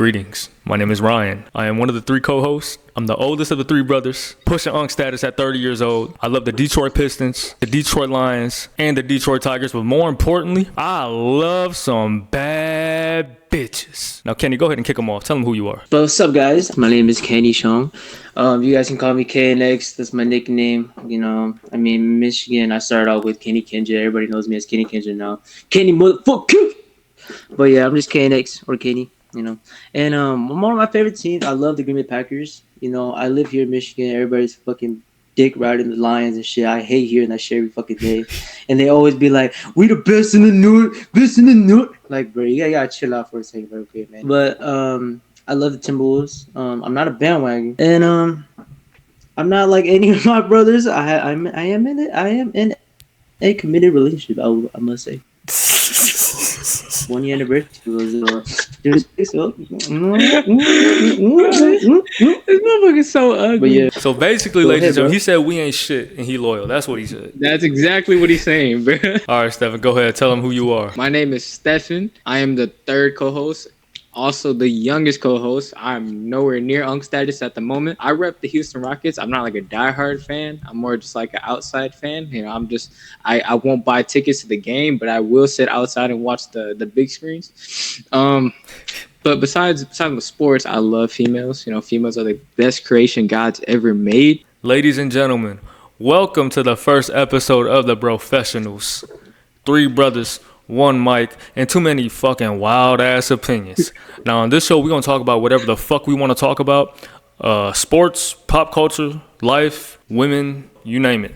Greetings. My name is Ryan. I am one of the three co-hosts. I'm the oldest of the three brothers, pushing Unk status at 30 years old. I love the Detroit Pistons, the Detroit Lions, and the Detroit Tigers, but more importantly, I love some bad bitches. Now, Kenny, go ahead and kick them off. Tell them who you are. But what's up, guys? My name is Kenny Shong. You guys can call me KNX. That's my nickname. Michigan, I started out with Kenny Kenja. Everybody knows me as Kenny Kenja now. Kenny motherfucker. But yeah, I'm just KNX or Kenny. And one of my favorite teams, I love the Green Bay Packers. I live here in Michigan. Everybody's fucking dick riding the Lions and shit. I hate hearing that shit every fucking day. And they always be like, we the best in the North. Like, bro, you gotta chill out for a second, okay, man. But I love the Timberwolves. I'm not a bandwagon. And I'm not like any of my brothers. I am in a committed relationship, I must say. 1 year anniversary was This motherfucker's so ugly. But yeah. So basically, ladies and gentlemen, he said we ain't shit and he loyal. That's what he said. That's exactly what he's saying, bro. All right, Stephen, go ahead. Tell him who you are. My name is Stephen. I am the third co-host. Also the youngest co-host. I'm nowhere near Unk status at the moment. I rep the Houston Rockets. I'm not like a diehard fan. I'm more just like an outside fan. I won't buy tickets to the game, but I will sit outside and watch the big screens. But besides the sports, I love females. Females are the best creation God's ever made. Ladies and gentlemen, welcome to the first episode of the Brofessionals. 3 brothers, 1 mic, and too many fucking wild-ass opinions. Now, on this show, we're going to talk about whatever the fuck we want to talk about. Sports, pop culture, life, women, you name it.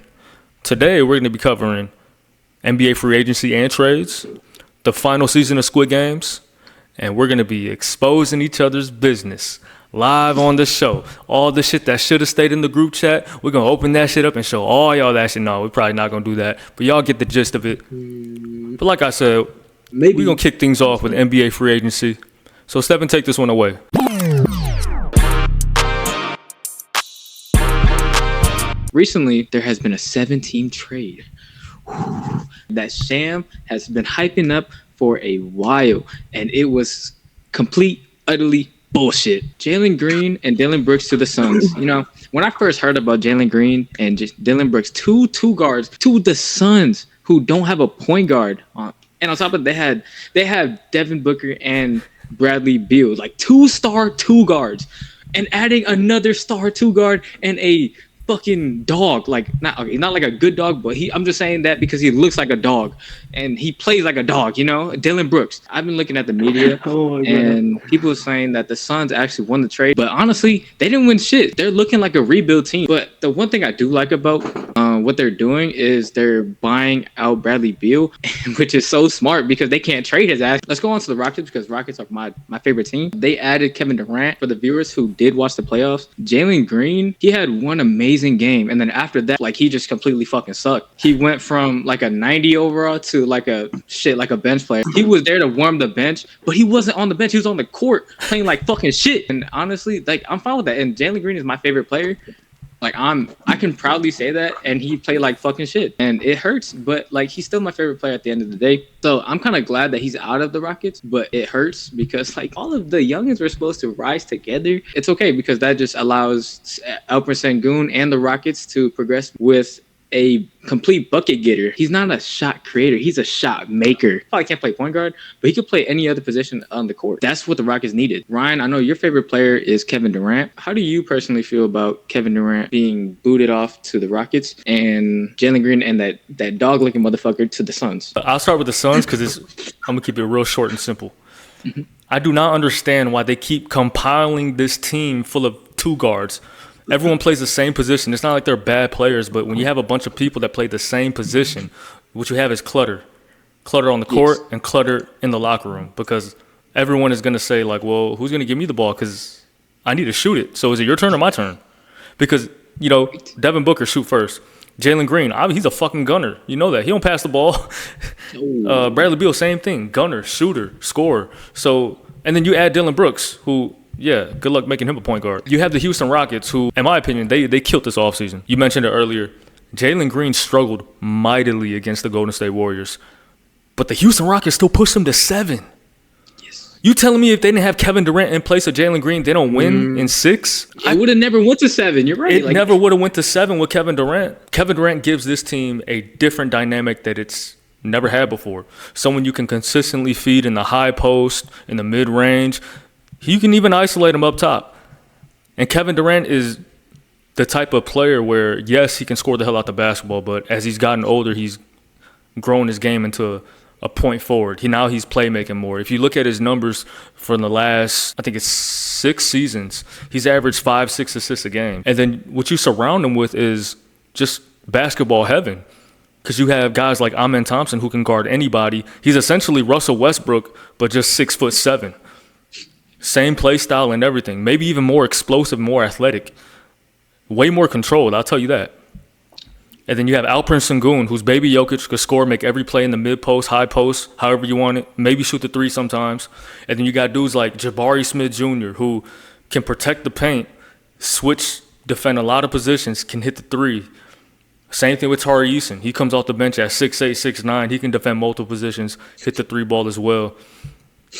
Today, we're going to be covering NBA free agency and trades, the final season of Squid Games, and we're going to be exposing each other's business live on the show. All the shit that should have stayed in the group chat, we're going to open that shit up and show all y'all that shit. No, we're probably not going to do that, but y'all get the gist of it. But like I said, we're going to kick things off with NBA free agency. So Stephen, take this one away. Recently, there has been a 7-team trade that Sham has been hyping up for a while, and it was complete, utterly bullshit. Jalen Green and Dillon Brooks to the Suns. When I first heard about Jalen Green and just Dillon Brooks, two guards to the Suns who don't have a point guard on, and on top of it, they have Devin Booker and Bradley Beal, like 2-star 2 guards, and adding another star 2 guard and a fucking dog, like not like a good dog, but I'm just saying that because he looks like a dog and he plays like a dog, Dillon Brooks. I've been looking at the media and people are saying that the Suns actually won the trade, but honestly, they didn't win shit. They're looking like a rebuild team. But the one thing I do like about what they're doing is they're buying out Bradley Beal, which is so smart because they can't trade his ass. Let's go on to the Rockets because Rockets are my favorite team. They added Kevin Durant. For the viewers who did watch the playoffs, Jalen Green, he had one amazing game, and then after that, like, he just completely fucking sucked. He went from like a 90 overall to like a bench player. He was there to warm the bench, but he wasn't on the bench. He was on the court playing like fucking shit. And honestly, like, I'm fine with that. And Jalen Green is my favorite player. Like, I can proudly say that, and he played like fucking shit, and it hurts, but like, he's still my favorite player at the end of the day. So I'm kind of glad that he's out of the Rockets, but it hurts because like all of the youngins were supposed to rise together. It's okay because that just allows Alper Sengun and the Rockets to progress with a complete bucket getter. He's not a shot creator. He's a shot maker. Probably can't play point guard, but he could play any other position on the court. That's what the Rockets needed. Ryan, I know your favorite player is Kevin Durant. How do you personally feel about Kevin Durant being booted off to the Rockets and Jalen Green and that dog-looking motherfucker to the Suns? I'll start with the Suns because I'm going to keep it real short and simple. Mm-hmm. I do not understand why they keep compiling this team full of 2 guards. Everyone plays the same position. It's not like they're bad players, but when you have a bunch of people that play the same position, what you have is clutter. Clutter on the court and clutter in the locker room because everyone is going to say, like, well, who's going to give me the ball because I need to shoot it. So is it your turn or my turn? Because, Devin Booker shoot first. Jalen Green, he's a fucking gunner. You know that. He don't pass the ball. Bradley Beal, same thing. Gunner, shooter, scorer. So, and then you add Dillon Brooks, who Yeah, good luck making him a point guard. You have the Houston Rockets, who, in my opinion, they killed this offseason. You mentioned it earlier. Jalen Green struggled mightily against the Golden State Warriors. But the Houston Rockets still pushed him to 7. Yes. You telling me if they didn't have Kevin Durant in place of Jalen Green, they don't win in 6? It would have never went to 7. You're right. It never would have went to 7 with Kevin Durant. Kevin Durant gives this team a different dynamic that it's never had before. Someone you can consistently feed in the high post, in the mid-range. You can even isolate him up top. And Kevin Durant is the type of player where, yes, he can score the hell out the basketball, but as he's gotten older, he's grown his game into a point forward. He's playmaking more. If you look at his numbers for the last, I think it's 6 seasons, he's averaged 5-6 assists a game. And then what you surround him with is just basketball heaven. Because you have guys like Amen Thompson who can guard anybody. He's essentially Russell Westbrook, but just 6'7". Same play style and everything. Maybe even more explosive, more athletic. Way more controlled, I'll tell you that. And then you have Alperen Sengun, who's baby Jokic, could score, make every play in the mid-post, high post, however you want it. Maybe shoot the 3 sometimes. And then you got dudes like Jabari Smith Jr., who can protect the paint, switch, defend a lot of positions, can hit the 3. Same thing with Tari Eason. He comes off the bench at 6'8", 6'9". He can defend multiple positions, hit the 3 ball as well.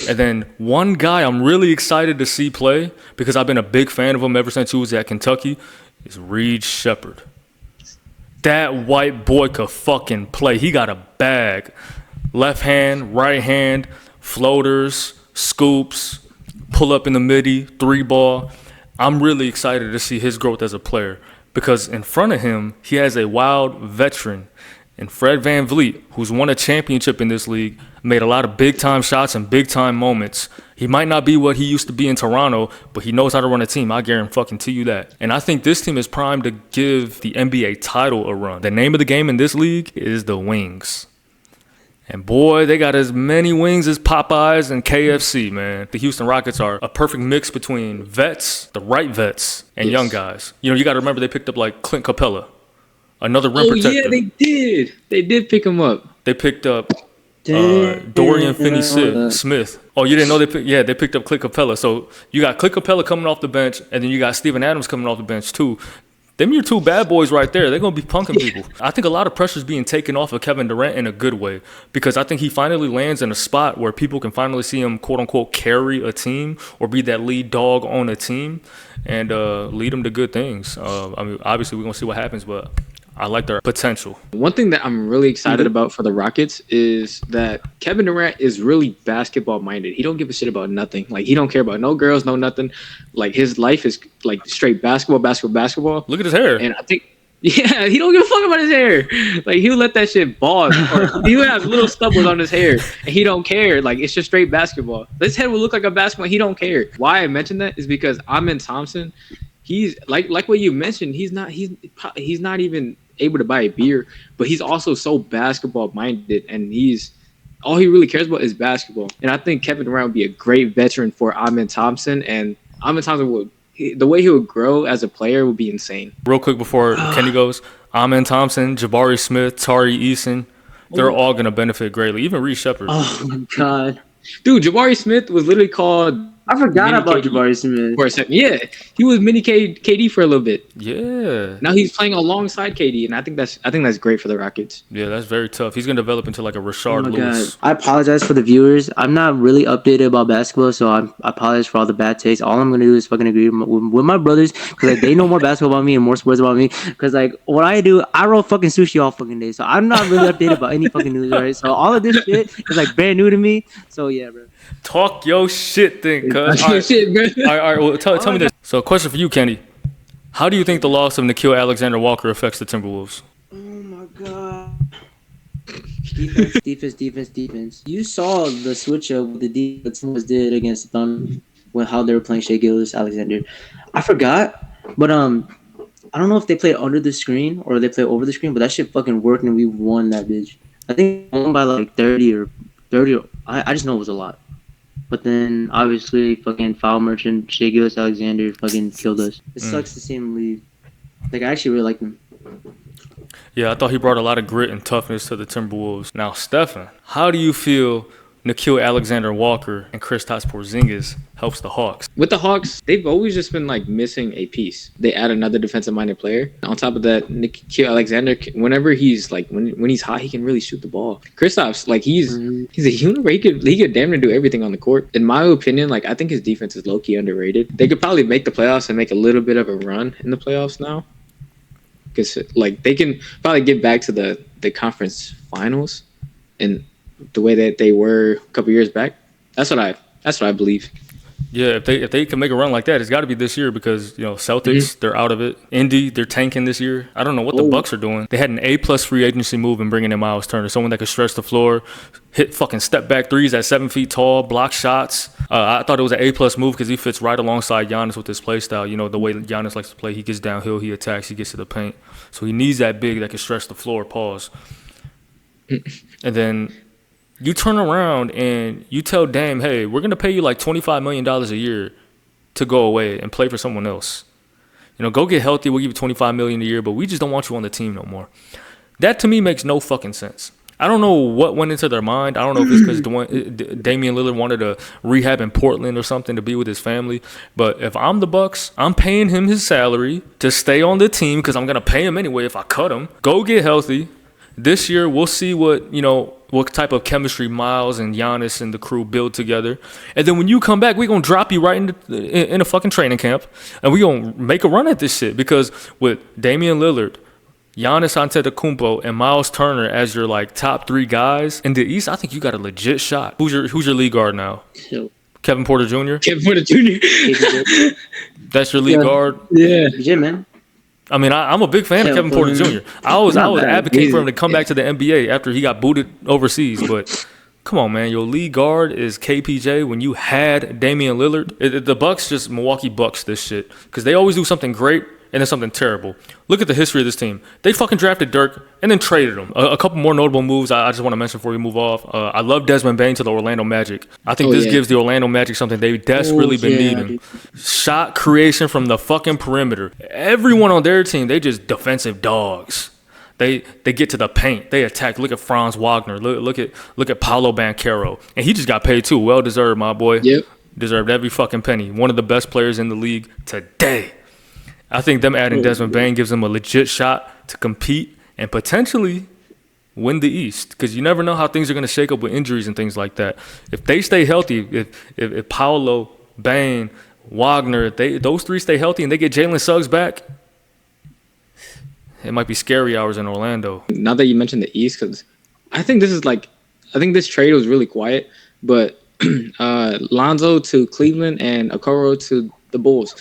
And then one guy I'm really excited to see play, because I've been a big fan of him ever since he was at Kentucky, is Reed Shepherd. That white boy could fucking play. He got a bag. Left hand, right hand, floaters, scoops, pull up in the midi, 3 ball. I'm really excited to see his growth as a player, because in front of him, he has a wild veteran in Fred VanVleet, who's won a championship in this league, made a lot of big-time shots and big-time moments. He might not be what he used to be in Toronto, but he knows how to run a team. I guarantee you that. And I think this team is primed to give the NBA title a run. The name of the game in this league is the Wings. And boy, they got as many wings as Popeyes and KFC, man. The Houston Rockets are a perfect mix between vets, the right vets, and young guys. You know, you got to remember they picked up like Clint Capella, another rim protector. Yeah, they did. They did pick him up. They picked up Dorian Finney-Smith. Oh, you didn't know they picked up Clint Capella. So you got Clint Capella coming off the bench, and then you got Steven Adams coming off the bench too. Them your 2 bad boys right there. They're going to be punking people. I think a lot of pressure is being taken off of Kevin Durant in a good way, because I think he finally lands in a spot where people can finally see him, quote-unquote, carry a team or be that lead dog on a team and lead them to good things. I mean, obviously, we're going to see what happens, but I like their potential. One thing that I'm really excited about for the Rockets is that Kevin Durant is really basketball minded. He don't give a shit about nothing. Like, he don't care about no girls, no nothing. Like, his life is like straight basketball. Look at his hair. And I think, yeah, he don't give a fuck about his hair. Like, he'll let that shit bald. Or he'll have little stubbles on his hair, and he don't care. Like, it's just straight basketball. His head will look like a basketball. He don't care. Why I mentioned that is because Amen Thompson, he's like what you mentioned. He's not even able to buy a beer, but he's also so basketball minded, and all he really cares about is basketball. And I think Kevin Durant would be a great veteran for Amen Thompson, and Amen Thompson the way he would grow as a player would be insane. Real quick before Kenny goes, Amen Thompson, Jabari Smith, Tari Eason, they're all going to benefit greatly. Even Reed Shepherd. Oh my God. Dude, Jabari Smith was literally called... I forgot about KD Jabari Smith. For a second. Yeah, he was mini KD for a little bit. Yeah. Now he's playing alongside KD, and I think that's great for the Rockets. Yeah, that's very tough. He's gonna develop into like a Rashard Lewis. God. I apologize for the viewers. I'm not really updated about basketball, so I apologize for all the bad takes. All I'm gonna do is fucking agree with my brothers, because like, they know more basketball about me and more sports about me. Because like what I do, I roll fucking sushi all fucking day, so I'm not really updated about any fucking news, right? So all of this shit is like brand new to me. So yeah, bro. Talk your shit then, cuz. All right, well, tell me this. So, question for you, Kenny. How do you think the loss of Nickeil Alexander-Walker affects the Timberwolves? Oh, my God. Defense. You saw the switch up with the defense did against the Thunder with how they were playing Shai Gilgeous-Alexander. I forgot, but I don't know if they played under the screen or they played over the screen, but that shit fucking worked and we won that bitch. I think we won by like 30 or I just know it was a lot. But then, obviously, fucking foul merchant, Shai Gilgeous-Alexander fucking killed us. It sucks to see him leave. Like, I actually really like him. Yeah, I thought he brought a lot of grit and toughness to the Timberwolves. Now, Stefan, how do you feel Nickeil Alexander-Walker and Kristaps Porzingis helps the Hawks. With the Hawks, they've always just been like missing a piece. They add another defensive-minded player. On top of that, Nickeil Alexander, whenever he's like when he's hot, he can really shoot the ball. Kristaps, like he's a human where he could damn near do everything on the court. In my opinion, like I think his defense is low-key underrated. They could probably make the playoffs and make a little bit of a run in the playoffs now. Because like they can probably get back to the conference finals and the way that they were a couple years back. That's what I believe. Yeah, if they can make a run like that, it's got to be this year because Celtics they're out of it. Indy they're tanking this year. I don't know what the Bucks are doing. They had an A+ free agency move in bringing in Miles Turner, someone that could stretch the floor, hit fucking step back threes at 7 feet tall, block shots. I thought it was an A+ move because he fits right alongside Giannis with his play style. The way Giannis likes to play, he gets downhill, he attacks, he gets to the paint. So he needs that big that can stretch the floor. Pause. And then you turn around and you tell Dame, hey, we're going to pay you like $25 million a year to go away and play for someone else. Go get healthy. We'll give you $25 million a year, but we just don't want you on the team no more. That to me makes no fucking sense. I don't know what went into their mind. I don't know if it's because Damian Lillard wanted to rehab in Portland or something to be with his family. But if I'm the Bucks, I'm paying him his salary to stay on the team because I'm going to pay him anyway if I cut him. Go get healthy. This year, we'll see what type of chemistry Miles and Giannis and the crew build together. And then when you come back, we're going to drop you right in a fucking training camp. And we're going to make a run at this shit. Because with Damian Lillard, Giannis Antetokounmpo, and Miles Turner as your like top three guys in the East, I think you got a legit shot. Who's your lead guard now? Kevin Porter Jr.? Kevin Porter Jr. That's your lead guard? Yeah, man. I mean, I'm a big fan of Kevin Porter Jr. I was advocating for him to come back to the NBA after he got booted overseas. But come on, man, your lead guard is KPJ when you had Damian Lillard. The Bucks just Milwaukee Bucks this shit because they always do something great and then something terrible. Look at the history of this team. They fucking drafted Dirk and then traded him. A couple more notable moves I just want to mention before we move off. I love Desmond Bane to the Orlando Magic. I think this gives the Orlando Magic something they've desperately been needing. Shot creation from the fucking perimeter. Everyone on their team, they just defensive dogs. They get to the paint. They attack. Look at Franz Wagner. Look at Paolo Banchero. And he just got paid too. Well deserved, my boy. Yep. Deserved every fucking penny. One of the best players in the league today. I think them adding Desmond Bane gives them a legit shot to compete and potentially win the East because you never know how things are going to shake up with injuries and things like that. If they stay healthy, if Paolo, Bane, Wagner, those three stay healthy and they get Jalen Suggs back, it might be scary hours in Orlando. Now that you mentioned the East, because I think this trade was really quiet, but Lonzo to Cleveland and Okoro to the Bulls.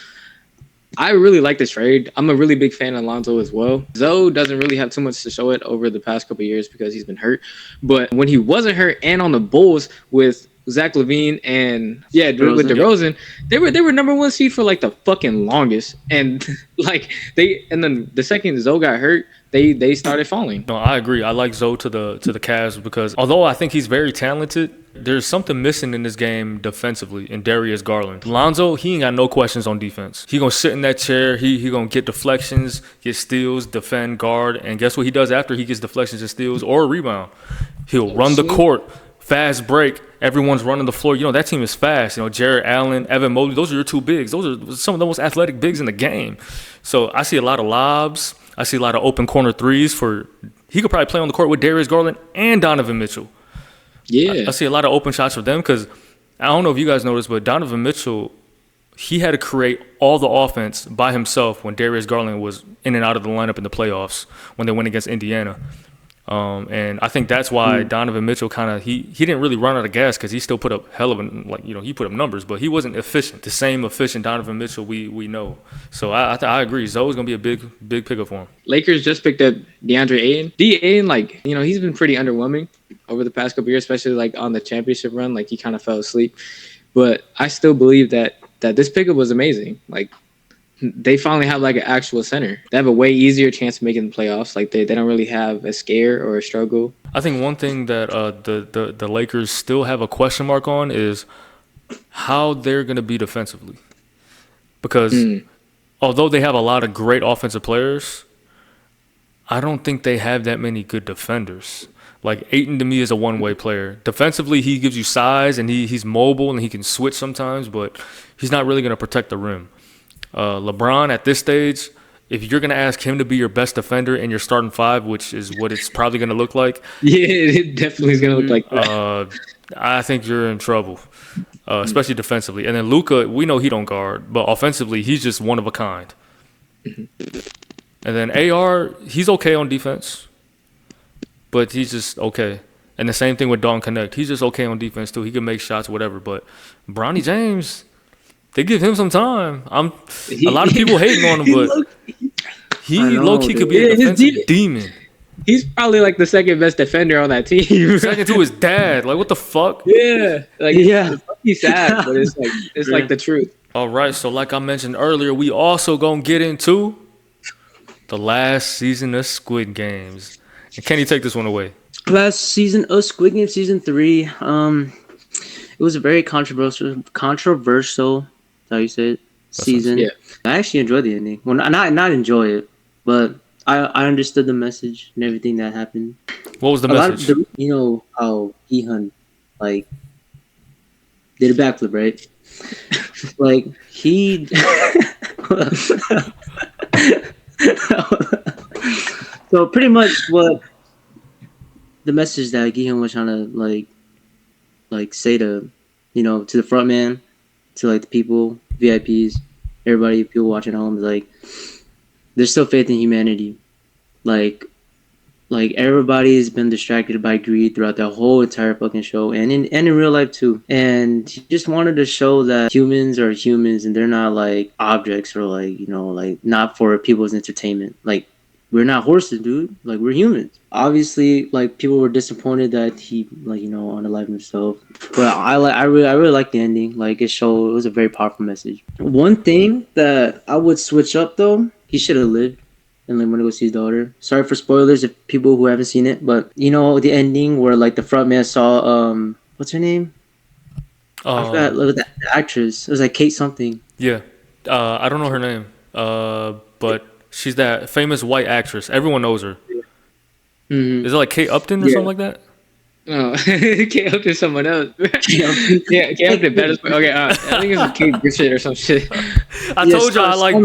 I really like this trade. I'm a really big fan of Lonzo as well. Zoe doesn't really have too much to show it over the past couple of years because he's been hurt. But when he wasn't hurt and on the Bulls with Zach LaVine and with DeRozan, they were number one seed for like the fucking longest. And then the second Zoe got hurt, they started falling. No, I agree. I like Zoe to the Cavs because although I think he's very talented, there's something missing in this game defensively in Darius Garland. Lonzo, he ain't got no questions on defense. He gonna sit in that chair. He gonna get deflections, get steals, defend, guard, and guess what he does after he gets deflections and steals or a rebound? He'll run the court, fast break. Everyone's running the floor. That team is fast. Jarrett Allen, Evan Mobley, those are your two bigs. Those are some of the most athletic bigs in the game. So I see a lot of lobs. I see a lot of open corner threes he could probably play on the court with Darius Garland and Donovan Mitchell. Yeah. I see a lot of open shots for them because I don't know if you guys noticed, but Donovan Mitchell, he had to create all the offense by himself when Darius Garland was in and out of the lineup in the playoffs when they went against Indiana. And I think that's why Donovan Mitchell he didn't really run out of gas because he still put up he put up numbers, but he wasn't efficient. The same efficient Donovan Mitchell we know. So I agree. Zoe's gonna be a big pickup for him. Lakers just picked up DeAndre Ayton. Ayton, he's been pretty underwhelming over the past couple years, especially on the championship run. He kind of fell asleep, but I still believe that this pickup was amazing. They finally have an actual center. They have a way easier chance of making the playoffs. They don't really have a scare or a struggle. I think one thing that the Lakers still have a question mark on is how they're going to be defensively. Because although they have a lot of great offensive players, I don't think they have that many good defenders. Like Ayton to me is a one-way player. Defensively, he gives you size and he's mobile and he can switch sometimes, but he's not really going to protect the rim. LeBron at this stage, if you're going to ask him to be your best defender in your starting five, which is what it's probably going to look like. Yeah, it definitely is going to look like that. I think you're in trouble, especially defensively. And then Luka, we know he don't guard, but offensively, he's just one of a kind. And then AR, he's okay on defense, but he's just okay. And the same thing with Don Connect. He's just okay on defense, too. He can make shots, whatever. But Bronny James, they give him some time. A lot of people hating on him, but he low-key could be a defensive demon. He's probably like the second best defender on that team. Second to his dad. Like, what the fuck? Yeah. He's sad, but it's like the truth. All right, so like I mentioned earlier, we also gonna get into the last season of Squid Games. And can you take this one away? Last season of Squid Game, season 3. It was a very controversial. How you say it? Season. Yeah. I actually enjoyed the ending. Well, not enjoy it, but I understood the message and everything that happened. What was the message? You know how Gihan like did a backflip, right? Like he. So pretty much what the message that Gihan was trying to like say to to the front man, to like the people, VIPs, everybody, people watching at home, is like there's still faith in humanity. Like everybody's been distracted by greed throughout the whole entire fucking show, and in real life too. And he just wanted to show that humans are humans, and they're not like objects or like like not for people's entertainment. Like we're not horses, dude. Like we're humans. Obviously, like people were disappointed that he unalived himself, but I really like the ending. Like it was a very powerful message. One thing that I would switch up though, he should have lived and then went to go see his daughter. Sorry for spoilers if people who haven't seen it, but the ending where like the front man saw what's her name? I forgot. Look at the actress. It was like Kate something. Yeah, I don't know her name, but she's that famous white actress. Everyone knows her. Mm-hmm. Is it like Kate Upton or something like that? Oh, Kate Upton, someone else. Kate Upton, better. Okay, I think it's Kate Bridget or some shit. I told you I like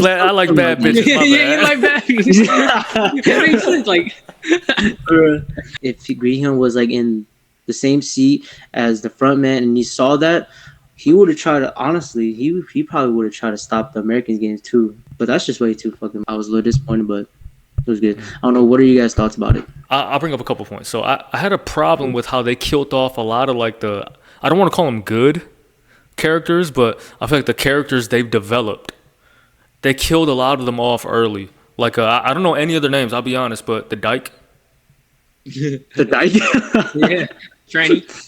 bad bitches. Yeah, you like bad bitches. That makes sense. Like, if Greenhill was like in the same seat as the front man and he saw that, he would have tried to. Honestly, he probably would have tried to stop the Americans games too. But that's just way too fucking. I was a little disappointed, but it was good. I don't know. What are you guys' thoughts about it? I'll bring up a couple points. So I had a problem with how they killed off a lot of like I don't want to call them good characters, but I feel like the characters they've developed, they killed a lot of them off early. Like I don't know any other names, I'll be honest, but the Dyke. The Dyke? Yeah.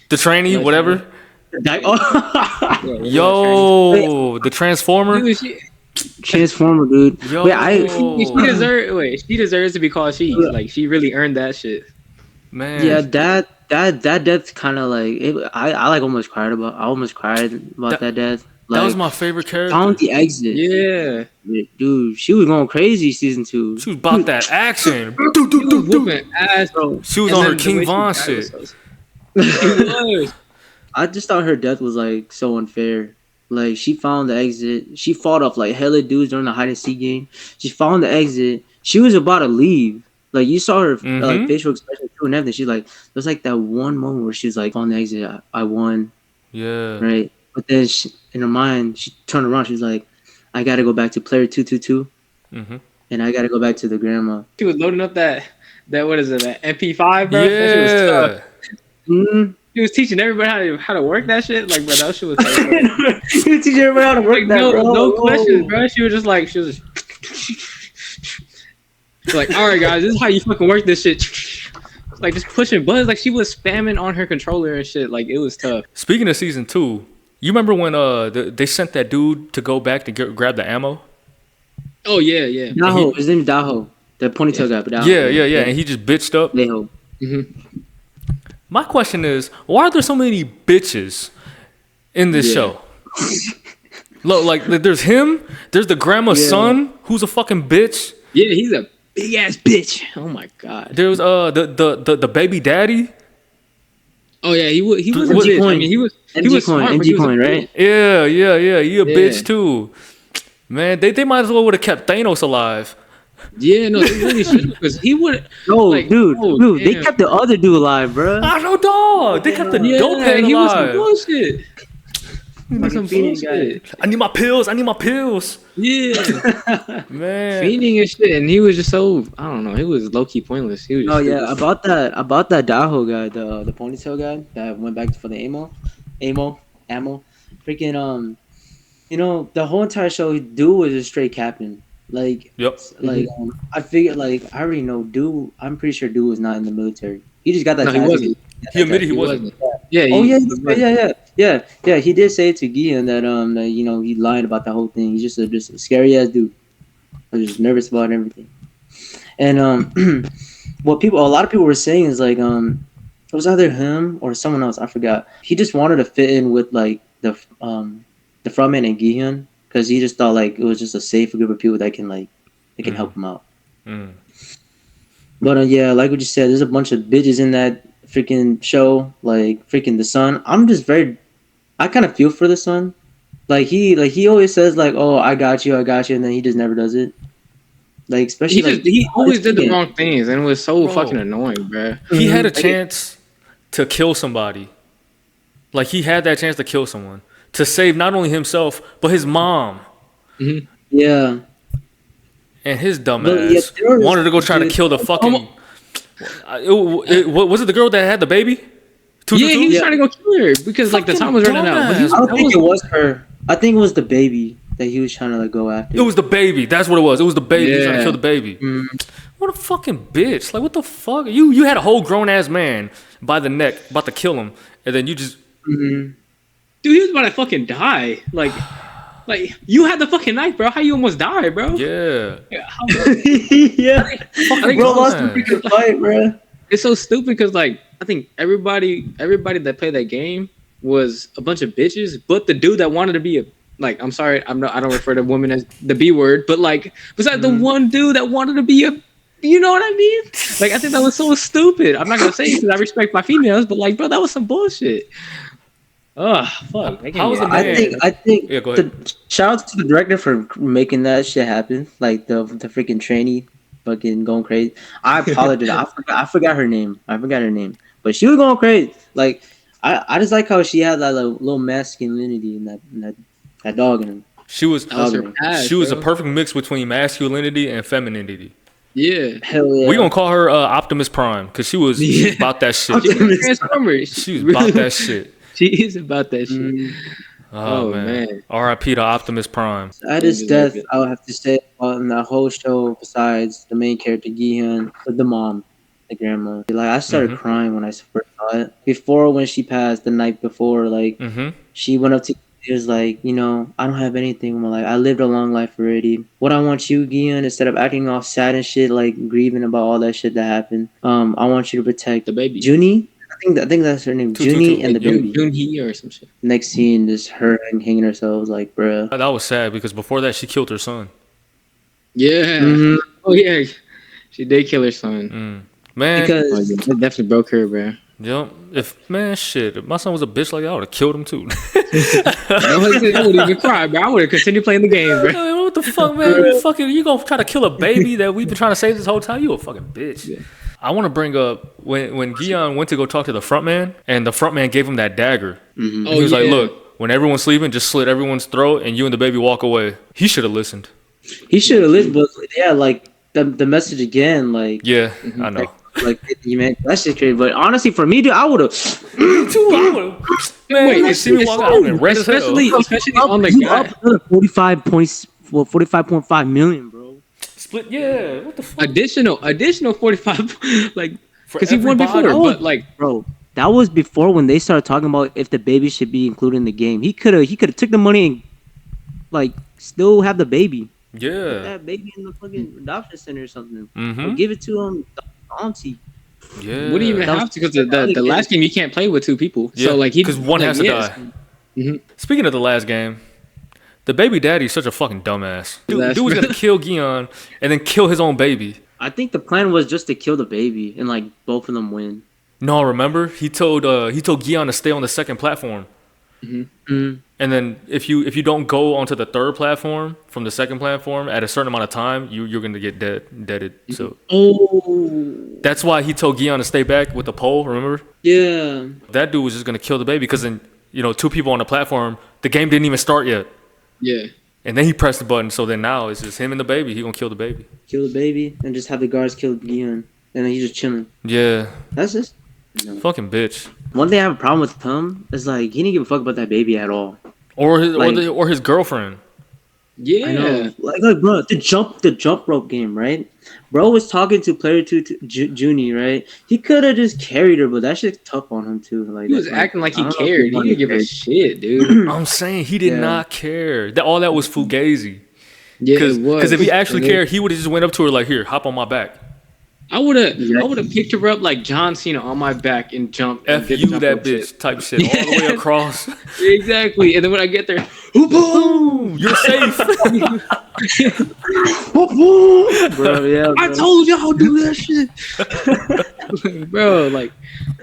The trainee, whatever. The Dyke. Yo, the Transformer. Transformer, dude. Yo. She deserves to be called she. Like she really earned that shit. Man. Yeah, that death kind of like I almost cried about. I almost cried about that death. Like, that was my favorite character. Found the exit. Yeah, dude, she was going crazy season 2. She was about that action. Whooping ass, bro. She was on her King Von shit. I just thought her death was like so unfair. Like she found the exit. She fought off like hella dudes during the hide and seek game. She found the exit. She was about to leave. Like you saw her like facial expression too and everything. She's like, there's like that one moment where she's like on the exit. I won. Yeah. Right. But then in her mind, she turned around. She's like, I gotta go back to player 222, and I gotta go back to the grandma. She was loading up that what is it? That MP5, bro. Yeah. That shit was tough. Mm-hmm. He was teaching everybody how to work that shit. Like, bro, that shit was tough. He was teaching everybody how to work that, bro. No questions, bro. She was just like, all right, guys, this is how you fucking work this shit. Like, just pushing buttons. Like, she was spamming on her controller and shit. Like, it was tough. Speaking of season 2, you remember when they sent that dude to go back to grab the ammo? Oh, yeah. Daho. His name is Daho. The ponytail guy. But Daho. Yeah. And he just bitched up. Daho. My question is, why are there so many bitches in this show? Look, like there's him, there's the grandma's son, who's a fucking bitch. Yeah, he's a big ass bitch. Oh my god. There's the baby daddy Oh yeah, he was a MG bitch. I coin. mean, he was MG smart, coin, but he MG was a coin, right? Yeah. You a Yeah. bitch too. Man, they might as well would have kept Thanos alive. Yeah, no, they really should because he would. No, Like, dude, oh, they damn. kept the other dude alive, bro. I know, dog. They kept the Yeah, dope head he was some alive. bullshit. He was some Fucking bullshit. I need my pills. Yeah, Man. fiending and shit, and he was just so I don't know. He was low key pointless. He was. Just Oh yeah, stupid. about that Daho guy, the ponytail guy that went back for the ammo, freaking you know the whole entire show, dude was a straight captain. Like Yep. I figured like I already know dude. I'm pretty sure dude was not in the military. He just got that. No, he tattoo. wasn't. He admitted he wasn't. Yeah. Oh yeah. He did say to Gian that that, you know, he lied about the whole thing. He's just a scary ass dude. I was just nervous about everything. And what a lot of people were saying is like it was either him or someone else, I forgot. He just wanted to fit in with like the frontman and Gihan because he just thought like it was just a safe group of people that can help him out. Mm. But yeah, like what you said, there's a bunch of bitches in that freaking show. Like freaking the son. I kind of feel for the son. Like he always says like, "Oh, I got you," and then he just never does it. Like especially He always did the wrong things, and it was so Bro. fucking annoying, bro. He had a chance to kill somebody. Like he had that chance to kill someone to save not only himself but his mom. Yeah. And his dumb But, yeah, ass there was- wanted to go try to kill the fucking. Was it the girl that had the baby? Yeah, he was Yeah. trying to go kill her because like the Fucking time was running out. But he was, dumbass. I don't that think was- it was her. I think it was the baby that he was trying to like go after. It was the baby. That's what it was. It was the baby. He was trying to Yeah. kill the baby. Mm. What a fucking bitch! Like what the fuck? You had a whole grown ass man by the neck about to kill him, and then you just Mhm. dude, he was about to fucking die. Like you had the fucking knife, bro. How you almost died, bro? yeah. How- Yeah. I think Bro it's lost so- the freaking fight, bro. It's so stupid because like I think everybody that played that game was a bunch of bitches, but the dude that wanted to be a like I'm sorry, I don't refer to women as the B word, but like besides the one dude that wanted to be a you know what I mean? Like I think that was so stupid. I'm not gonna say it because I respect my females, but like bro, that was some bullshit. Oh fuck! That game How was was- the man? I think Yeah, go ahead. shout out to the director for making that shit happen. Like the freaking trainee fucking going crazy. I apologize. I forgot her name. But she was going crazy. Like I just like how she had that little masculinity in that dog in him. She was That was her Dog. past, she was a bro. perfect mix between masculinity and femininity. Yeah. Hell yeah. We gonna call her Optimus Prime because she was Yeah. about that shit. She was Transformers. She was about that shit. She is about that shit. Mm. Oh, Oh, man. man. R.I.P. to Optimus Prime. At his Deserve death, it. I would have to say on the whole show, besides the main character Gihan, the mom, the grandma. Like I started Mhm. crying when I first saw it. Before when she passed the night before, like Mm-hmm. she went up to he was like, you know, I don't have anything in my life. I lived a long life already. What I want you, Gian, instead of acting all sad and shit, like grieving about all that shit that happened, I want you to protect The baby. Junie. I think that's her name. Two, two, Junie two. and the baby. Junhee or some shit. Next scene is her hanging herself. Like, bruh. That was sad because before that she killed her son. Yeah. Mhm. Oh yeah. She did kill her son. Man, Oh, Because yeah. That definitely broke her, bro. yep. If my son was a bitch like that, I would have killed him too. I wouldn't even cry, bro. I would have continued playing the game, bro. Yo, what the fuck, man? You gonna try to kill a baby that we've been trying to save this whole time? You a fucking bitch. Yeah. I want to bring up when Gion went to go talk to the front man, and the front man gave him that dagger. Mhm. Oh, He was like, yeah. "Look, when everyone's sleeping, just slit everyone's throat, and you and the baby walk away." He should have listened. he should have listened, but yeah, like the message again, like Yeah, I know. like you man, that's just crazy. But honestly, for me, dude, I would have. Man, Wait, you see me walk out, I would've been red as hell. especially on the You guy. up another 45.5 million, bro. Split. Yeah, what the fuck? Additional 45, like For because he won everybody? before, but like Bro, that was before when they started talking about if the baby should be included in the game. He could have took the money and like still have the baby. Yeah. That baby in the fucking adoption center or something. Or Mm-hmm. give it to the auntie. Yeah. what do you even That was- have to? Because the last game you can't play with two people, Yeah, so like he 'cause one has to die. Mhm. Speaking of the last game, the baby daddy's such a fucking dumbass. Dude was gonna kill Gion and then kill his own baby. I think the plan was just to kill the baby and like both of them win. No, remember he told Gion to stay on the second platform. Mm. And then if you don't go onto the third platform from the second platform at a certain amount of time, you're gonna get deaded. So that's why he told Gion to stay back with the pole. Remember? Yeah. That dude was just gonna kill the baby because then two people on the platform. The game didn't even start yet. Yeah. And then he pressed the button. So then now it's just him and the baby. He gonna kill the baby. Kill the baby and just have the guards kill Gion, and then he's just chilling. Yeah. That's just Fucking bitch. one thing I have a problem with him is like he didn't give a fuck about that baby at all. Or his girlfriend. Yeah. I know. Like bro, the jump rope game, right? Bro was talking to player 2 Junie, right? He could have just carried her, but that shit's tough on him too. Like He was acting like he cared. He didn't give a shit, dude. I'm saying he did not care. All that was fugazi. Yeah, it was. Because if he actually cared, he would have just went up to her like, "Here, hop on my back." I would have picked her up like John Cena on my back and jumped. F you, that bitch type shit all the way across. Exactly. And then when I get there, boom, you're safe. Bro, yeah, bro. I told y'all do that shit. Bro, like,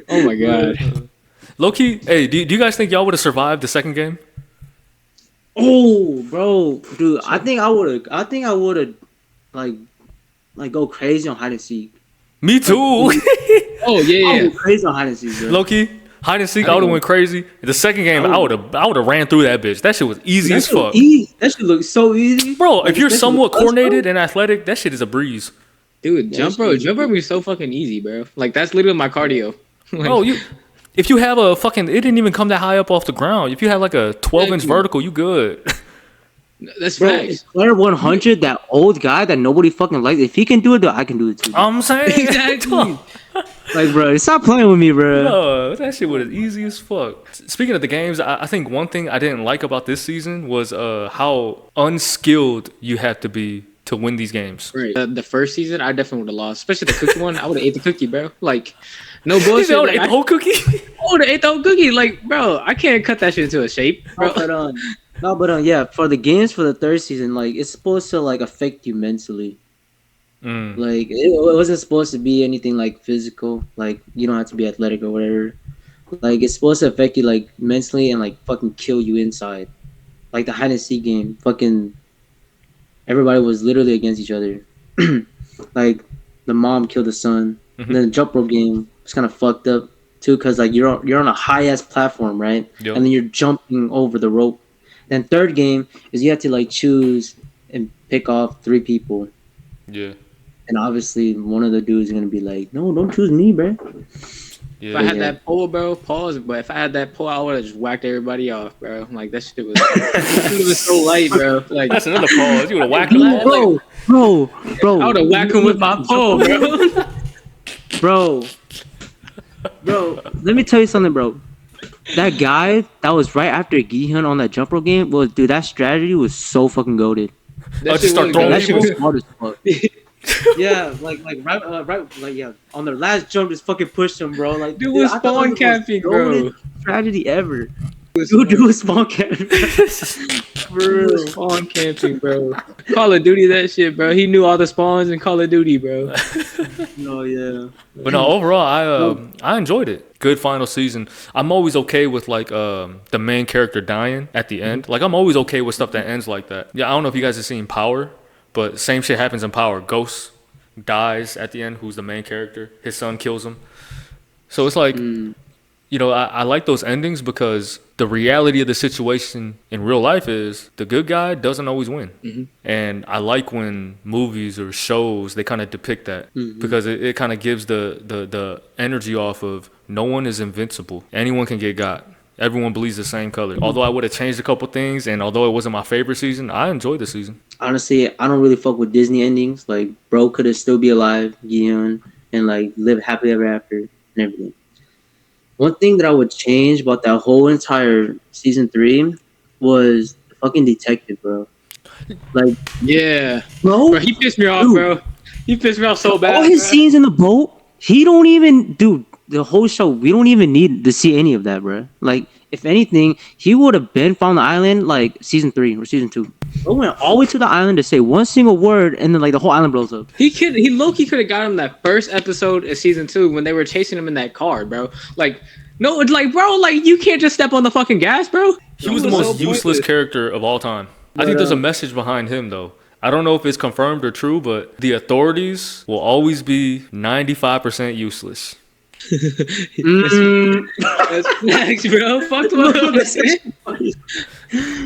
oh my god. Low key, hey, do you guys think y'all would have survived the second game? Oh, bro, dude, I think I would have like go crazy on hide and seek. Me too. Oh yeah. I would go crazy on hide and seek, bro. Low key, hide and seek, I would have went crazy. The second game, I would have ran through that bitch. That shit was easy as fuck. That shit looks so easy, bro. If you're somewhat coordinated and athletic, that shit is a breeze. Dude, jump rope is so fucking easy, bro. Like that's literally my cardio. Bro, if you have a fucking, it didn't even come that high up off the ground. If you have like a 12-inch vertical, you good. That's bro, facts. Player 100, that old guy that nobody fucking likes. If he can do it, I can do it too. I'm saying exactly. Like, bro, stop playing with me, bro. No, that shit was easy as fuck. Speaking of the games, I think one thing I didn't like about this season was how unskilled you have to be to win these games. Right. The first season, I definitely would have lost. Especially the cookie one. I would have ate the cookie, bro. Like, no bullshit. I would have ate the whole cookie? I would have ate the whole cookie. Like, bro, I can't cut that shit into a shape, bro. Yeah, for the games for the third season, like, it's supposed to, like, affect you mentally. Like, it wasn't supposed to be anything, like, physical. Like, you don't have to be athletic or whatever. Like, it's supposed to affect you, like, mentally and, like, fucking kill you inside. Like, the hide and seek game, fucking... Everybody was literally against each other. Like, the mom killed the son. And then the jump rope game was kind of fucked up, too, because, like, you're on a high-ass platform, right? Yep. And then you're jumping over the rope. Then third game is you have to, like, choose and pick off 3 people. Yeah. And obviously, one of the dudes is going to be like, no, don't choose me, bro. Yeah. If I had that pole, bro, pause. But if I had that pole, I would have just whacked everybody off, bro. Like, that shit was so light, bro. Like, that's another pause. You would have whacked him off. Bro. I would have whacked him with my pole, bro. Bro, let me tell you something, bro. That guy that was right after Gi-hun on that jump rope game, dude, that strategy was so fucking goated. Just start throwing that shit was smart as fuck. Yeah, right, yeah. On their last jump, just fucking pushed him, bro. Like, dude was spawn camping, bro. Tragedy ever. Dude was spawn camping. Bro, spawn camping, bro. Call of Duty, that shit, bro. He knew all the spawns in Call of Duty, bro. No, yeah. But no, overall, I enjoyed it. Good final season. I'm always okay with like the main character dying at the end. Like I'm always okay with stuff that ends like that. Yeah, I don't know if you guys have seen Power, but same shit happens in Power. Ghost dies at the end. Who's the main character? His son kills him. So it's like, I like those endings because the reality of the situation in real life is the good guy doesn't always win. And I like when movies or shows, they kind of depict that because it kind of gives the energy off of no one is invincible. Anyone can get got. Everyone bleeds the same color. Although I would have changed a couple things and although it wasn't my favorite season, I enjoyed the season. Honestly, I don't really fuck with Disney endings. Like, bro could have still be alive, Gion, and like live happily ever after and everything. One thing that I would change about that whole entire season 3 was the fucking detective, bro. Like, yeah, bro, he pissed me off, bro. He pissed me off so bad. All his scenes in the boat, he don't even do the whole show. We don't even need to see any of that, bro. Like, if anything, he would have been found the island like season 3 or season 2. Bro went all the way to the island to say one single word, and then like the whole island blows up. He low-key could have got him that first episode of season 2 when they were chasing him in that car, bro. Like, no, it's like, bro, like you can't just step on the fucking gas, bro. He was the most useless character of all time. I think there's a message behind him, though. I don't know if it's confirmed or true, but the authorities will always be 95% useless. That's facts, bro. Fuck 12.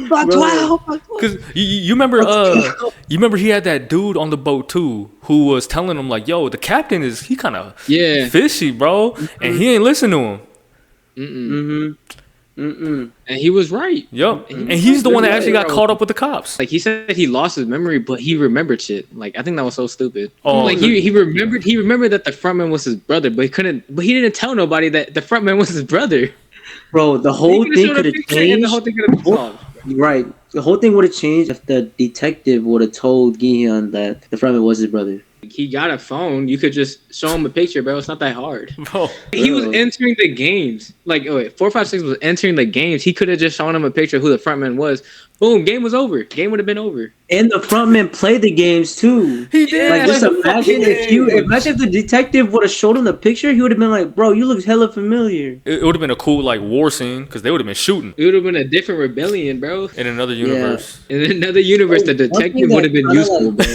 Fuck 12. Cause you remember he had that dude on the boat too who was telling him like, yo, the captain he kind of fishy, bro, and he ain't listen to him. And he was right. Yep. And he's the one that actually got caught up with the cops. Like he said he lost his memory, but he remembered shit. Like I think that was so stupid. Oh, like he remembered that the frontman was his brother, but he didn't tell nobody that the frontman was his brother. Bro, the whole thing could have changed. The whole thing could have been solved. Right. The whole thing would have changed if the detective would have told Gi-hyun that the frontman was his brother. He got a phone. You could just show him a picture, bro. It's not that hard. Bro. He was entering the games. Like, 456 was entering the games. He could have just shown him a picture of who the frontman was. Boom, game was over. Game would have been over. And the frontman played the games too. He did. Like, just imagine if the detective would have showed him the picture, he would have been like, bro, you look hella familiar. It would have been a cool like war scene because they would have been shooting. It would have been a different rebellion, bro. In another universe. Yeah. In another universe, the detective would have been useful, bro.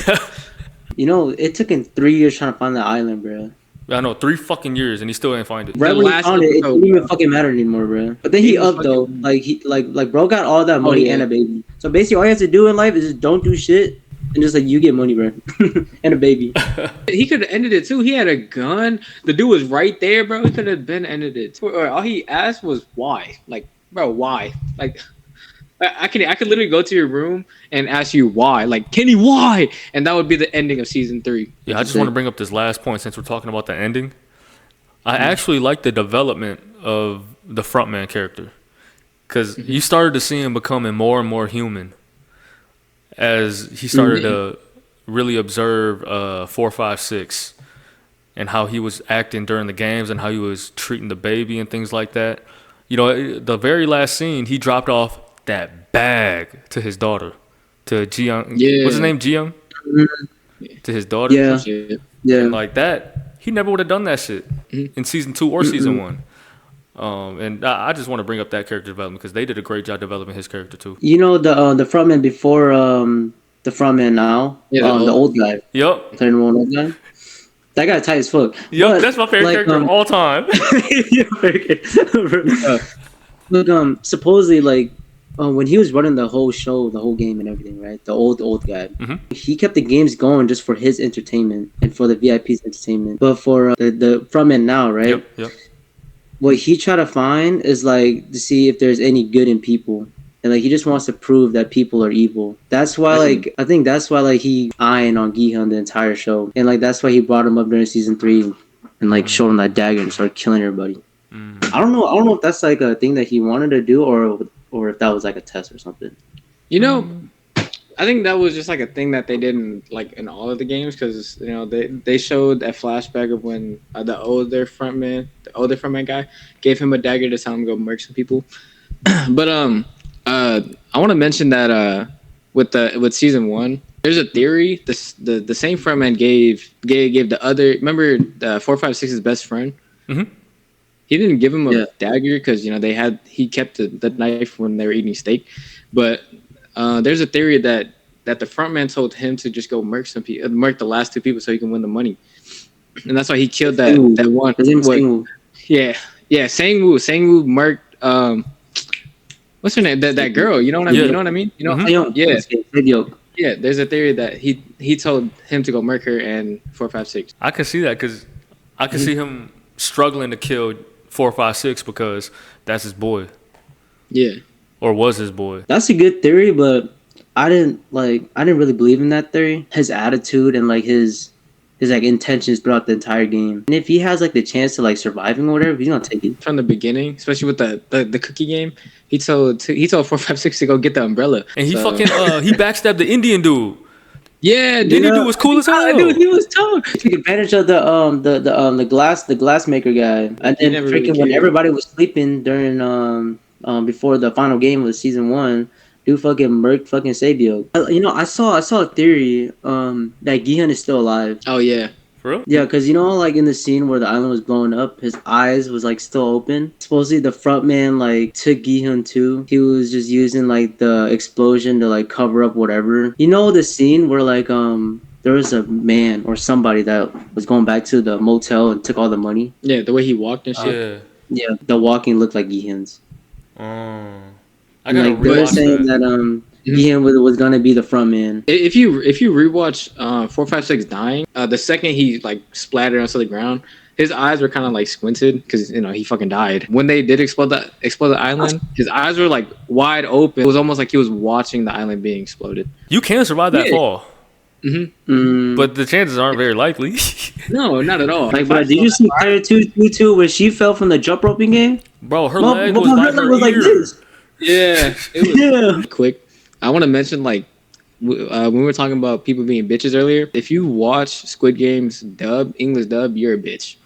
You know, it took him 3 years trying to find that island, bro. I know, 3 fucking years and he still didn't find it. Right when he found it didn't even fucking matter anymore, bro. But then he upped though. Like bro got all that money and a baby. So basically all you have to do in life is just don't do shit and just like you get money, bro. And a baby. He could have ended it too. He had a gun. The dude was right there, bro. He could have been ended it. All he asked was why. Like, bro, why? Like I could literally go to your room and ask you why. Like, Kenny, why? And that would be the ending of season 3. Yeah, I just want to bring up this last point since we're talking about the ending. I actually like the development of the frontman character because you started to see him becoming more and more human as he started to really observe 456 and how he was acting during the games and how he was treating the baby and things like that. You know, the very last scene, he dropped off that bag to his daughter, to Jiyoung. Yeah. What's his name? Jiyoung? To his daughter. Yeah. And like that, he never would have done that shit in season 2 or season 1. And I just want to bring up that character development because they did a great job developing his character too. You know the frontman before the frontman now, the old guy. Yep. Turn one old guy. That guy tight as fuck. Yep, But, that's my favorite character of all time. Look, supposedly like. When he was running the whole show, the whole game and everything, right? The old guy. He kept the games going just for his entertainment and for the VIP's entertainment. But for the frontman now, right? Yep. What he tried to find is like to see if there's any good in people. And like he just wants to prove that people are evil. That's why I think that's why he eyeing on Gi-hyun the entire show. And like that's why he brought him up during season 3 and like showed him that dagger and started killing everybody. I don't know if that's like a thing that he wanted to do or if that was like a test or something. You know, I think that was just like a thing that they did in all of the games because you know they showed a flashback of when the older frontman guy gave him a dagger to tell him to go murk some people. But I want to mention that with season 1, there's a theory the same frontman gave the other, remember the 456's best friend. He didn't give him a dagger because you know he kept the knife when they were eating steak, but there's a theory that the frontman told him to just go murk the last 2 people so he can win the money, and that's why he killed that one. His name's Sang-woo. Yeah, Sang-woo murked what's her name? That girl. You know what I mean? You know what I mean? You know? Yeah. There's a theory that he told him to go murk her and 456. I can see that because I can see him struggling to kill 456 because that's his boy. Yeah. Or was his boy. That's a good theory, but I didn't really believe in that theory. His attitude and like his like intentions throughout the entire game. And if he has like the chance to like surviving or whatever, he's gonna take it. From the beginning, especially with the cookie game, he told 456 to go get the umbrella. And he he backstabbed the Indian dude. Yeah, dude. The Indian dude was cool as hell. Dude, he was tough. He took advantage of the glass maker guy. And then freaking when everybody was sleeping during before the final game of season 1, Dude fucking murked fucking Sabio. I saw a theory that Gihan is still alive. Oh yeah. For real? Yeah, because like in the scene where the island was blowing up, his eyes was like still open. Supposedly the front man like took Gihan too. He was just using like the explosion to like cover up whatever. You know the scene where like there was a man or somebody that was going back to the motel and took all the money. Yeah, the way he walked and shit. Yeah, the walking looked like Gihan's. I gotta like they were saying that Gihan was gonna be the front man. If you rewatch 456 Dying, the second he like splattered onto the ground, his eyes were kind of like squinted because he fucking died. When they did explode the island, his eyes were like wide open. It was almost like he was watching the island being exploded. You can survive that fall. Mm-hmm. But the chances aren't very likely. No, not at all. Like, bro, did you see Fire 2 where she fell from the jump roping game? Bro, her leg was by her ear. Like this. Yeah, it was quick. I want to mention like when we were talking about people being bitches earlier. If you watch Squid Game's English dub, you're a bitch.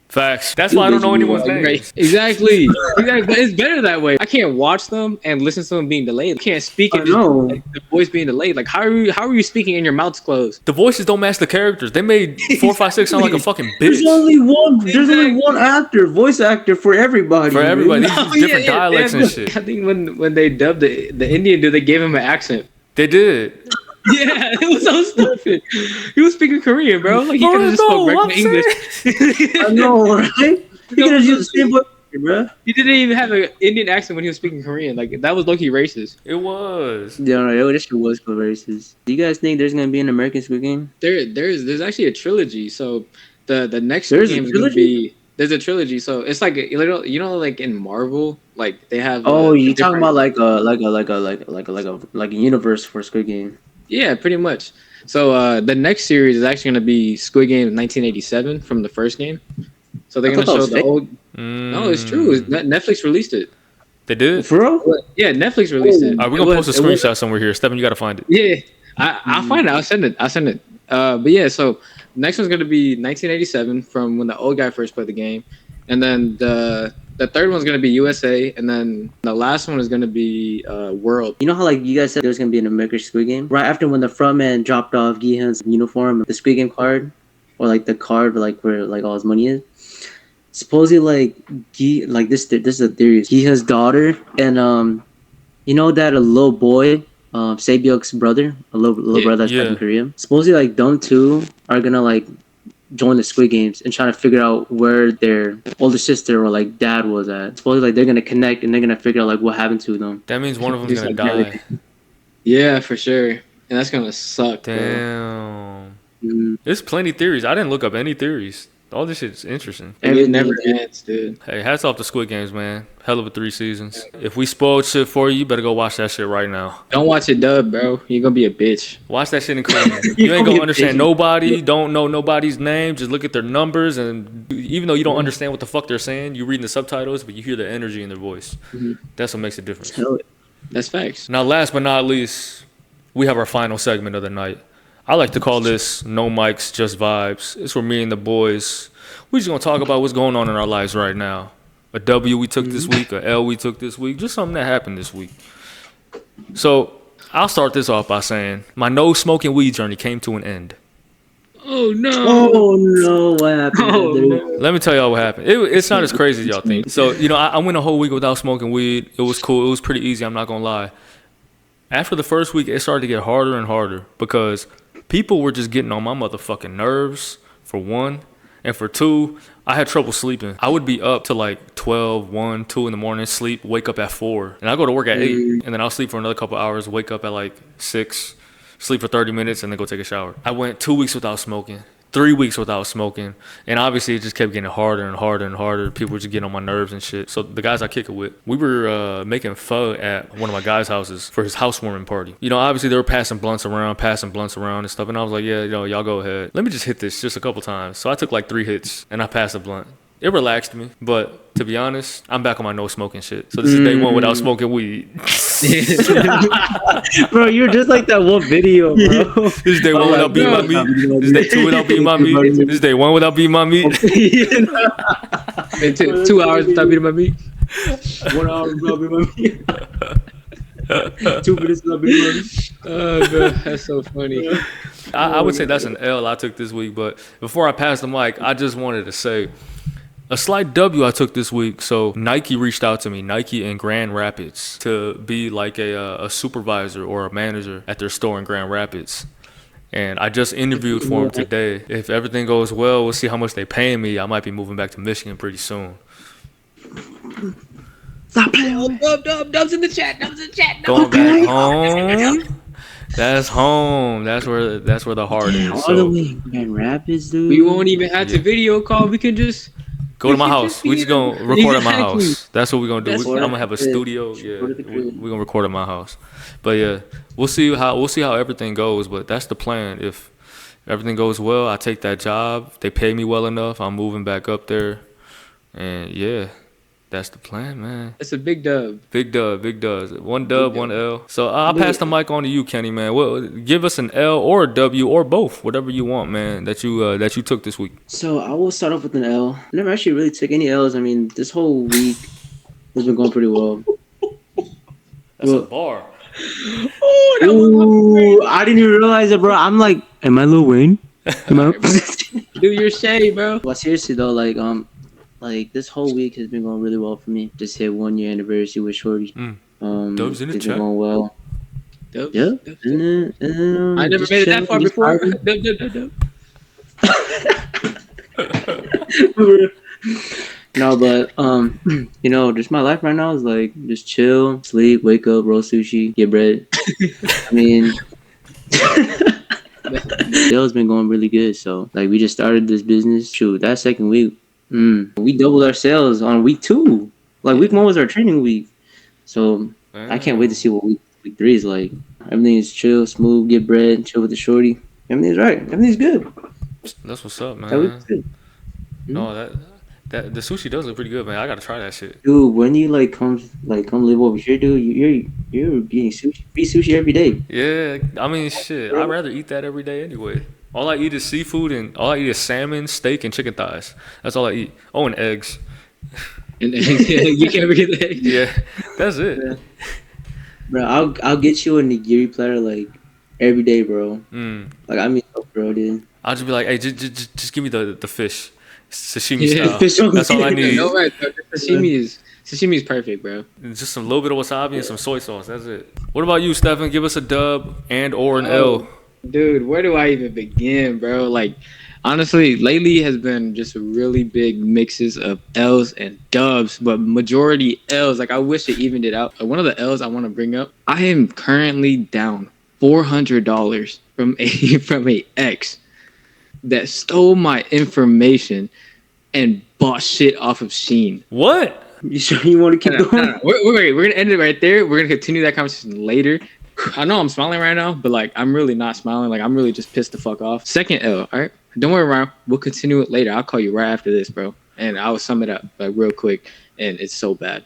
Facts. That's why I don't know anyone's name. Right. Exactly. It's better that way. I can't watch them and listen to them being delayed. I can't speak in the voice being delayed. Like how are you speaking in your mouth's closed? The voices don't match the characters. They made 456 sound like a fucking bitch. There's only one voice actor for everybody. For everybody. These are different dialects and shit. I think when they dubbed the Indian dude, they gave him an accent. They did. Yeah, it was so stupid. He was speaking Korean, bro. Like he could have just spoke regular English. I know, right? He could have used the same voice, bro. He didn't even have an Indian accent when he was speaking Korean. Like that was low-key racist. It was. Yeah, no, this shit was racist. Do you guys think there's gonna be an American Squid Game? There's actually a trilogy. So the next game is gonna be. There's a trilogy, so it's like like in Marvel, like they have. Oh, you talking about like a universe for Squid Game? Yeah, pretty much. So the next series is actually going to be Squid Game 1987 from the first game. So they're going to show the old. No, it's true. Netflix released it. They did? For real? Yeah, Netflix released it. All right, we're going to post a screenshot somewhere here. Stephen, you got to find it. Yeah, I'll find it. I'll send it. But yeah, so next one's going to be 1987 from when the old guy first played the game. And then the third one's going to be USA, and then the last one is going to be World. You know how like you guys said there's going to be an American Squid Game? Right after when the frontman dropped off Gihan's uniform, the Squid Game card, or like the card like where like all his money is. Supposedly like this is a theory. Gihan's daughter and you know that a little boy, Saebyuk's brother, a little brother that's back in Korea. Supposedly like them two are gonna like join the Squid Games and trying to figure out where their older sister or like dad was at. Supposedly like they're gonna connect and they're gonna figure out like what happened to them. That means one of them's gonna die. Yeah, for sure. And that's gonna suck. Damn. There's plenty theories. I didn't look up any theories. All this shit's interesting. And it never ends, dude. Hey, hats off to Squid Games, man. Hell of a 3 seasons. If we spoiled shit for you, you better go watch that shit right now. Don't watch it dub, bro. You're gonna be a bitch. Watch that shit in Korean. You ain't gonna understand nobody. Don't know nobody's name. Just look at their numbers, and even though you don't understand what the fuck they're saying, you reading the subtitles, but you hear the energy in their voice. That's what makes a difference. That's facts. Now, last but not least, we have our final segment of the night. I like to call this No Mics, Just Vibes. It's where me and the boys, we're just going to talk about what's going on in our lives right now. A W we took this week, a L we took this week, just something that happened this week. So I'll start this off by saying my no-smoking weed journey came to an end. Oh, no. Oh, no. What happened? No. Let me tell y'all what happened. It's not as crazy as y'all think. So, I went a whole week without smoking weed. It was cool. It was pretty easy. I'm not going to lie. After the first week, it started to get harder and harder because people were just getting on my motherfucking nerves, for one. And for two, I had trouble sleeping. I would be up to like 12, 1, 2 in the morning, sleep, wake up at 4. And I go to work at 8. And then I'll sleep for another couple hours, wake up at like 6, sleep for 30 minutes, and then go take a shower. I went 2 weeks without smoking, 3 weeks without smoking. And obviously, it just kept getting harder and harder and harder. People were just getting on my nerves and shit. So the guys I kick it with, we were making pho at one of my guys' houses for his housewarming party. Obviously, they were passing blunts around and stuff. And I was like, yeah, y'all go ahead. Let me just hit this just a couple times. So I took like 3 hits, and I passed a blunt. It relaxed me, but to be honest, I'm back on my no smoking shit. So this is day 1 without smoking weed. Bro, you're just like that one video, bro. This is day 1 without beating my meat. This is day 2 without beating my meat. This is day 1 without beating my meat. 2 hours without beating my meat. 1 hour without beating my meat. 2 minutes left, big money. Oh, bro, that's so funny. I would say that's an L I took this week. But before I pass the mic, I just wanted to say a slight W I took this week. So Nike reached out to me, Nike in Grand Rapids, to be like a supervisor or a manager at their store in Grand Rapids. And I just interviewed for them today. If everything goes well, we'll see how much they paying me. I might be moving back to Michigan pretty soon. Stop playing. Dubs in the chat. Going back home. That's home. That's where the heart is. All the way in Grand Rapids, dude. We won't even have to video call. We can just go to my house. We just gonna record at my house. That's what we're gonna do. I'm gonna have a it. studio. Yeah, we're gonna record at my house. But yeah, we'll see how everything goes. But that's the plan. If everything goes well, I take that job. They pay me well enough. I'm moving back up there, and yeah, that's the plan, man. It's a big dub. Big dubs. One dub, one L. So I'll pass the mic on to you, Kenny, man. Well, give us an L or a W or both, whatever you want, man. That you took this week. So I will start off with an L. I never actually really took any L's. I mean, this whole week has been going pretty well. That's a bar. Oh, that Ooh, I didn't even realize it, bro. I'm like, am I Lil Wayne? Am I? do your shade, bro. But seriously though, like this whole week has been going really well for me. Just hit 1 year anniversary with Shorty. Dubs in the it's chat. been going well. Dubs. Yeah. And then, I never just made it that far chilling, just before. vibing. No, but just my life right now is like just chill, sleep, wake up, roll sushi, get bread. I mean, sales been going really good. So like we just started this business. Shoot, that second week, we doubled our sales on week 2. Like week 1 was our training week. So I can't wait to see what week 3 is like. Everything is chill, smooth, get bread, chill with the shorty. Everything's right. Everything's good. That's what's up, man. That week's good. No, that the sushi does look pretty good, man. I gotta try that shit. Dude, when you come live over here, dude, you're getting sushi, free sushi every day. Yeah, I mean, shit. I'd rather eat that every day anyway. All I eat is seafood, and all I eat is salmon, steak, and chicken thighs. That's all I eat. Oh, and eggs. And you can't forget the eggs. Yeah, that's it. Yeah. Bro, I'll get you a nigiri platter like every day, bro. Like I mean, bro, dude. I'll just be like, hey, just give me the fish, sashimi style. That's all I need. No, right, bro. Sashimi is perfect, bro. And just some little bit of wasabi and some soy sauce. That's it. What about you, Stefan? Give us a dub and or an L. Dude, where do I even begin, bro? Like, honestly, lately has been just really big mixes of L's and dubs, but majority L's. Like, I wish it evened it out. One of the L's I want to bring up, I am currently down $400 from a ex that stole my information and bought shit off of Shein. What? You sure you want to keep going? We're gonna end it right there. We're gonna continue that conversation later. I know I'm smiling right now, but like I'm really not smiling. Like I'm really just pissed the fuck off. Second L, all right? Don't worry, Ryan. We'll continue it later. I'll call you right after this, bro. And I'll sum it up like real quick. And it's so bad.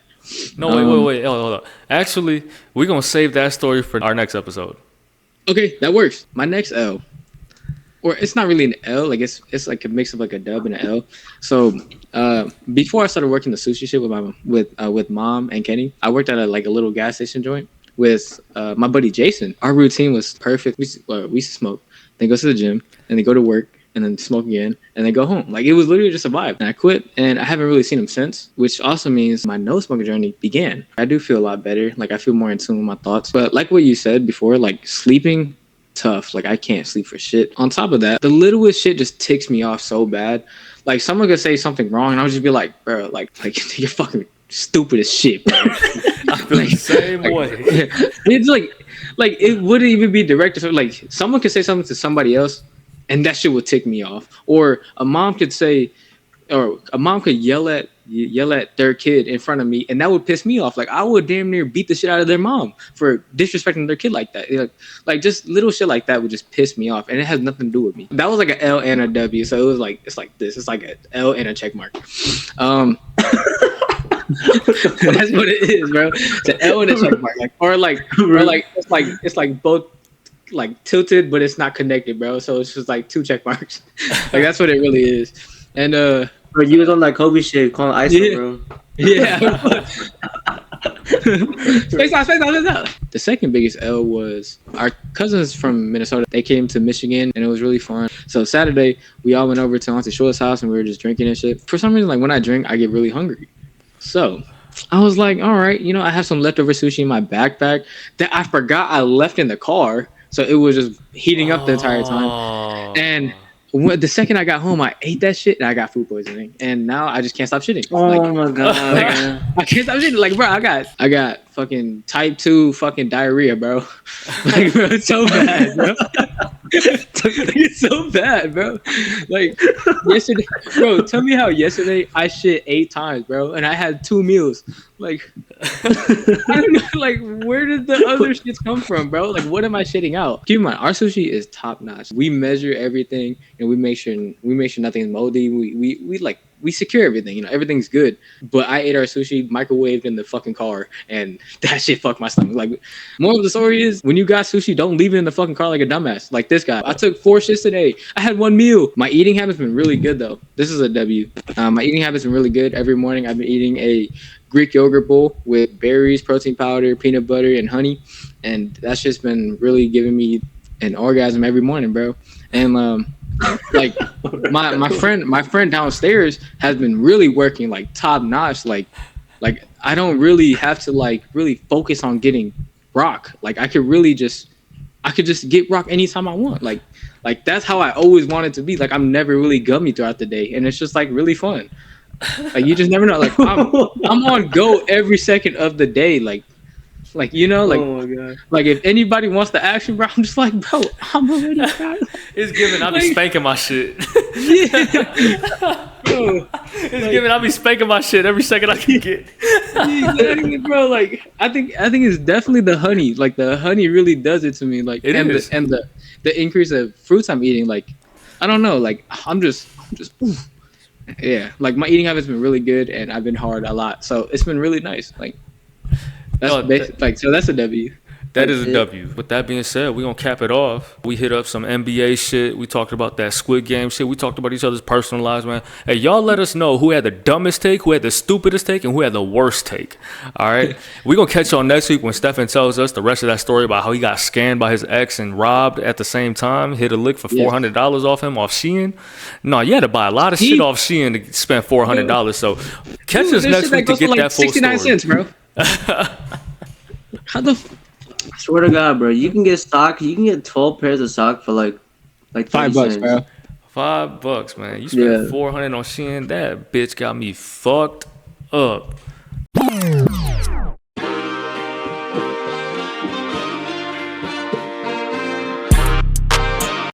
No, wait. Hold on. Actually, we're gonna save that story for our next episode. Okay, that works. My next L, or it's not really an L. Like it's like a mix of like a dub and an L. So before I started working the sushi shit with mom and Kenny, I worked at a little gas station joint with my buddy Jason. Our routine was perfect. We used to smoke, then go to the gym, and then go to work, and then smoke again, and then go home. Like, it was literally just a vibe. And I quit, and I haven't really seen him since, which also means my no smoking journey began. I do feel a lot better. Like, I feel more in tune with my thoughts. But like what you said before, like, sleeping, tough. Like, I can't sleep for shit. On top of that, the littlest shit just ticks me off so bad. Like, someone could say something wrong, and I'll just be like, bro, like you're fucking stupid as shit, bro. I feel the same way. It's like it wouldn't even be directed. So like someone could say something to somebody else, and that shit would tick me off. Or a mom could yell at their kid in front of me, and that would piss me off. Like I would damn near beat the shit out of their mom for disrespecting their kid like that. Like just little shit like that would just piss me off, and it has nothing to do with me. That was like an L and a W, so it was like it's like this. It's like an L and a check mark. That's what it is, bro. It's an L and a check mark, it's like both like tilted, but it's not connected, bro. So it's just like two check marks. Like that's what it really is. And bro, you was on that Kobe shit calling ISO, bro. Yeah. Space out. The second biggest L was our cousins from Minnesota. They came to Michigan, and it was really fun. So Saturday, we all went over to Auntie Short's house, and we were just drinking and shit. For some reason, like when I drink, I get really hungry. So I was like, all right, I have some leftover sushi in my backpack that I forgot I left in the car. So it was just heating up the entire time. And the second I got home, I ate that shit and I got food poisoning. And now I just can't stop shitting. Oh my god! I can't stop shitting. Like, bro, I got fucking type 2 fucking diarrhea, bro. Like, bro, it's so bad, bro. It's so bad, bro. Like yesterday, bro. Tell me how yesterday I shit 8 times, bro, and I had 2 meals. Like, I don't know. Like, where did the other shits come from, bro? Like, what am I shitting out? Keep in mind, our sushi is top notch. We measure everything, and we make sure nothing's moldy. We secure everything. Everything's good. But I ate our sushi microwaved in the fucking car, and that shit fucked my stomach. Like, moral of the story is, when you got sushi, don't leave it in the fucking car like a dumbass. Like this guy. I took 4 shits today. I had 1 meal. My eating habits been really good though. This is a W. My eating habits been really good. Every morning I've been eating a Greek yogurt bowl with berries, protein powder, peanut butter, and honey, and that's just been really giving me an orgasm every morning, bro. And like my friend downstairs has been really working like top notch. Like I don't really have to like really focus on getting rock. Like I could just get rock anytime I want. Like that's how I always wanted to be. Like I'm never really gummy throughout the day, and it's just like really fun. Like you just never know. Like I'm on go every second of the day. Like oh my God. Like if anybody wants the action, bro, I'm just like, bro, I'm already proud. It's giving. I be spanking my shit. Yeah. Bro, it's giving. I be spanking my shit every second I can get. Exactly, bro. Like I think it's definitely the honey. Like the honey really does it to me. Like the increase of fruits I'm eating. Like I don't know. Like I'm just. Oof. Yeah, like my eating habits been really good, and I've been hard a lot, so it's been really nice. Like that's so that's a W. That is a W. With that being said, we're going to cap it off. We hit up some NBA shit. We talked about that Squid Game shit. We talked about each other's personal lives, man. Hey, y'all let us know who had the dumbest take, who had the stupidest take, and who had the worst take. All right? We're going to catch y'all next week when Stefan tells us the rest of that story about how he got scammed by his ex and robbed at the same time, hit a lick for $400 off him off Shein. No, you had to buy a lot of shit off Shein to spend $400. So catch us next week to get that full 69 story. 69 cents, bro. How the I swear to God, bro, you can get 12 pairs of socks for like $5, cents. bro. $5, man. You spent $400 on Shein. That bitch got me fucked up.